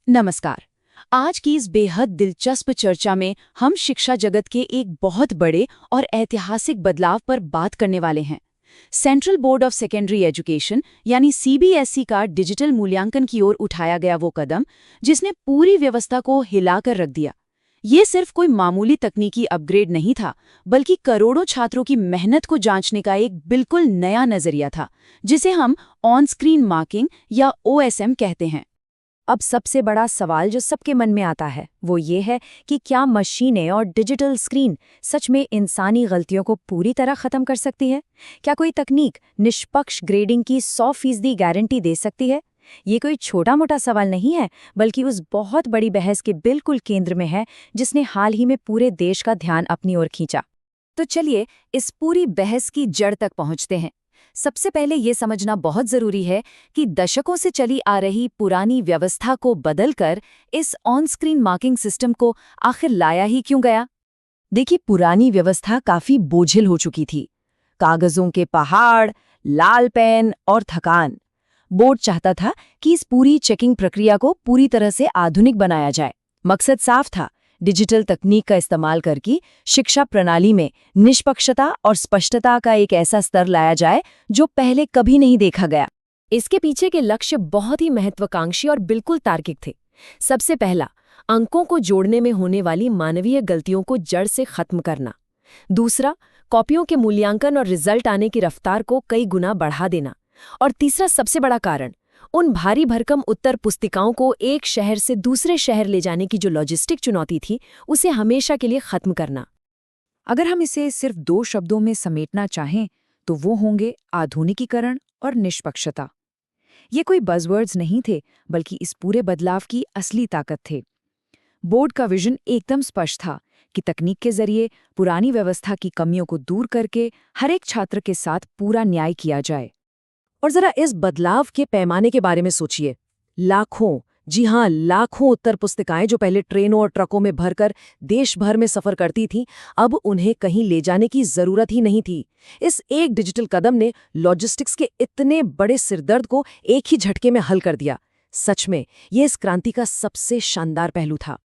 नमस्कार। आज की इस बेहद दिलचस्प चर्चा में हम शिक्षा जगत के एक बहुत बड़े और ऐतिहासिक बदलाव पर बात करने वाले हैं। Central board of secondary education यानी सीबीएसई का डिजिटल मूल्यांकन की ओर उठाया गया वो कदम, जिसने पूरी व्यवस्था को हिलाकर रख दिया। ये सिर्फ कोई मामूली तकनीकी अपग्रेड नहीं था, बल्कि करोड़ों छात्रों की मेहनत को जांचने का एक बिल्कुल नया नजरिया था, जिसे हम ऑन स्क्रीन मार्किंग या ओएसएम कहते हैं। अब सबसे बड़ा सवाल जो सबके मन में आता है वो ये है कि क्या मशीनें और डिजिटल स्क्रीन सच में इंसानी गलतियों को पूरी तरह खत्म कर सकती है? क्या कोई तकनीक निष्पक्ष ग्रेडिंग की 100% गारंटी दे सकती है? ये कोई छोटा मोटा सवाल नहीं है, बल्कि उस बहुत बड़ी बहस के बिल्कुल केंद्र में है जिसने हाल ही में पूरे देश का ध्यान अपनी ओर खींचा। तो चलिए इस पूरी बहस की जड़ तक पहुंचते हैं। सबसे पहले ये समझना बहुत जरूरी है कि दशकों से चली आ रही पुरानी व्यवस्था को बदलकर इस ऑन स्क्रीन मार्किंग सिस्टम को आखिर लाया ही क्यों गया? देखिए, पुरानी व्यवस्था काफी बोझिल हो चुकी थी। कागजों के पहाड़, लाल पेन और थकान। बोर्ड चाहता था कि इस पूरी चेकिंग प्रक्रिया को पूरी तरह से आधुनिक बनाया जाए। मकसद साफ था, डिजिटल तकनीक का इस्तेमाल करके शिक्षा प्रणाली में निष्पक्षता और स्पष्टता का एक ऐसा स्तर लाया जाए जो पहले कभी नहीं देखा गया। इसके पीछे के लक्ष्य बहुत ही महत्वाकांक्षी और बिल्कुल तार्किक थे। सबसे पहला, अंकों को जोड़ने में होने वाली मानवीय गलतियों को जड़ से खत्म करना। दूसरा, कॉपियों के मूल्यांकन और रिजल्ट आने की रफ्तार को कई गुना बढ़ा देना। और तीसरा सबसे बड़ा कारण, उन भारी भरकम उत्तर पुस्तिकाओं को एक शहर से दूसरे शहर ले जाने की जो लॉजिस्टिक चुनौती थी, उसे हमेशा के लिए खत्म करना। अगर हम इसे सिर्फ 2 शब्दों में समेटना चाहें तो वो होंगे आधुनिकीकरण और निष्पक्षता। ये कोई बज़वर्ड्स नहीं थे, बल्कि इस पूरे बदलाव की असली ताकत थे। बोर्ड का विजन एकदम स्पष्ट था कि तकनीक के जरिए पुरानी व्यवस्था की कमियों को दूर करके हर एक छात्र के साथ पूरा न्याय किया जाए। और जरा इस बदलाव के पैमाने के बारे में सोचिए। लाखों, जी हाँ, लाखों उत्तर पुस्तिकाएं जो पहले ट्रेनों और ट्रकों में भरकर देश भर में सफर करती थीं, अब उन्हें कहीं ले जाने की जरूरत ही नहीं थी। इस एक डिजिटल कदम ने लॉजिस्टिक्स के इतने बड़े सिरदर्द को एक ही झटके में हल कर दिया। सच में ये इस क्रांति का सबसे शानदार पहलू था।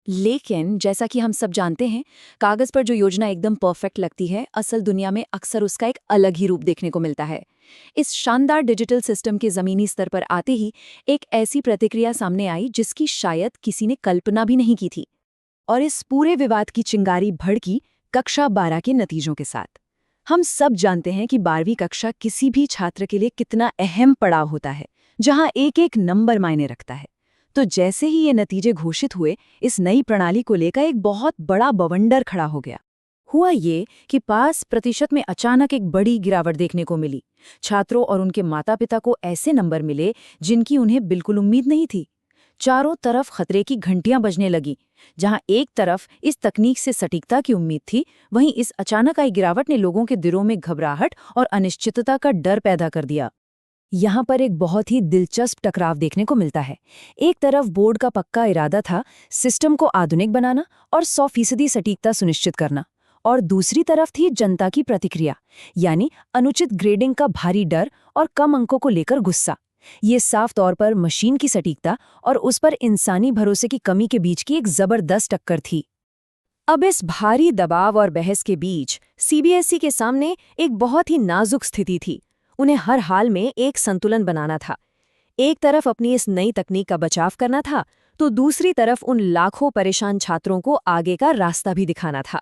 लेकिन जैसा कि हम सब जानते हैं, कागज पर जो योजना एकदम परफेक्ट लगती है, असल दुनिया में अक्सर उसका एक अलग ही रूप देखने को मिलता है। इस शानदार डिजिटल सिस्टम के जमीनी स्तर पर आते ही एक ऐसी प्रतिक्रिया सामने आई जिसकी शायद किसी ने कल्पना भी नहीं की थी। और इस पूरे विवाद की चिंगारी भड़की कक्षा 12 के नतीजों के साथ। हम सब जानते हैं कि 12वीं कक्षा किसी भी छात्र के लिए कितना अहम पड़ाव होता है, जहां एक एक नंबर मायने रखता है। तो जैसे ही ये नतीजे घोषित हुए, इस नई प्रणाली को लेकर एक बहुत बड़ा बवंडर खड़ा हो गया। हुआ ये कि पास प्रतिशत में अचानक एक बड़ी गिरावट देखने को मिली। छात्रों और उनके माता-पिता को ऐसे नंबर मिले जिनकी उन्हें बिल्कुल उम्मीद नहीं थी। चारों तरफ खतरे की घंटियां बजने लगी। जहां एक तरफ इस तकनीक से सटीकता की उम्मीद थी, वहीं इस अचानक आई गिरावट ने लोगों के दिलों में घबराहट और अनिश्चितता का डर पैदा कर दिया। यहाँ पर एक बहुत ही दिलचस्प टकराव देखने को मिलता है। एक तरफ बोर्ड का पक्का इरादा था सिस्टम को आधुनिक बनाना और 100% सटीकता सुनिश्चित करना, और दूसरी तरफ थी जनता की प्रतिक्रिया, यानी अनुचित ग्रेडिंग का भारी डर और कम अंकों को लेकर गुस्सा। ये साफ तौर पर मशीन की सटीकता और उस पर इंसानी भरोसे की कमी के बीच की एक जबरदस्त टक्कर थी। अब इस भारी दबाव और बहस के बीच सीबीएसई के सामने एक बहुत ही नाजुक स्थिति थी। उन्हें हर हाल में एक संतुलन बनाना था। एक तरफ अपनी इस नई तकनीक का बचाव करना था, तो दूसरी तरफ उन लाखों परेशान छात्रों को आगे का रास्ता भी दिखाना था।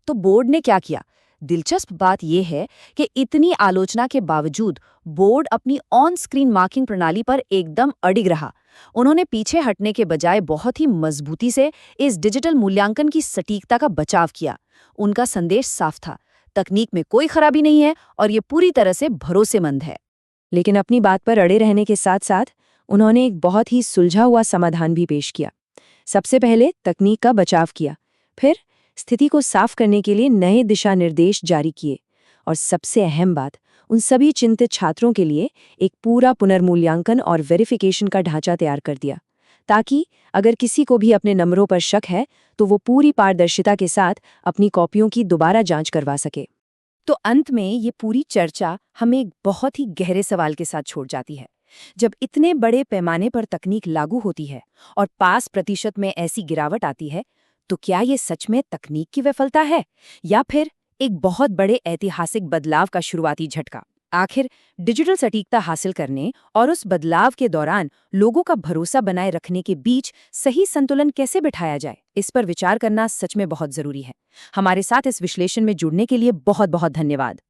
तो बोर्ड ने क्या किया? दिलचस्प बात यह है कि इतनी आलोचना के बावजूद बोर्ड अपनी ऑन स्क्रीन मार्किंग प्रणाली पर एकदम अडिग रहा। उन्होंने पीछे हटने के बजाय बहुत ही मजबूती से इस डिजिटल मूल्यांकन की सटीकता का बचाव किया। उनका संदेश साफ था, तकनीक में कोई खराबी नहीं है और ये पूरी तरह से भरोसेमंद है। लेकिन अपनी बात पर अड़े रहने के साथ साथ उन्होंने एक बहुत ही सुलझा हुआ समाधान भी पेश किया। सबसे पहले तकनीक का बचाव किया, फिर स्थिति को साफ करने के लिए नए दिशा निर्देश जारी किए, और सबसे अहम बात, उन सभी चिंतित छात्रों के लिए एक पूरा पुनर्मूल्यांकन और वेरिफिकेशन का ढांचा तैयार कर दिया, ताकि अगर किसी को भी अपने नंबरों पर शक है तो वो पूरी पारदर्शिता के साथ अपनी कॉपियों की दोबारा जांच करवा सके। तो अंत में ये पूरी चर्चा हमें एक बहुत ही गहरे सवाल के साथ छोड़ जाती है जब इतने बड़े पैमाने पर तकनीक लागू होती है और 5% में ऐसी गिरावट आती है, तो क्या ये सच में तकनीक की विफलता है या फिर एक बहुत बड़े ऐतिहासिक बदलाव का शुरुआती झटका? आखिर डिजिटल सटीकता हासिल करने और उस बदलाव के दौरान लोगों का भरोसा बनाए रखने के बीच सही संतुलन कैसे बिठाया जाए, इस पर विचार करना सच में बहुत जरूरी है। हमारे साथ इस विश्लेषण में जुड़ने के लिए बहुत बहुत धन्यवाद।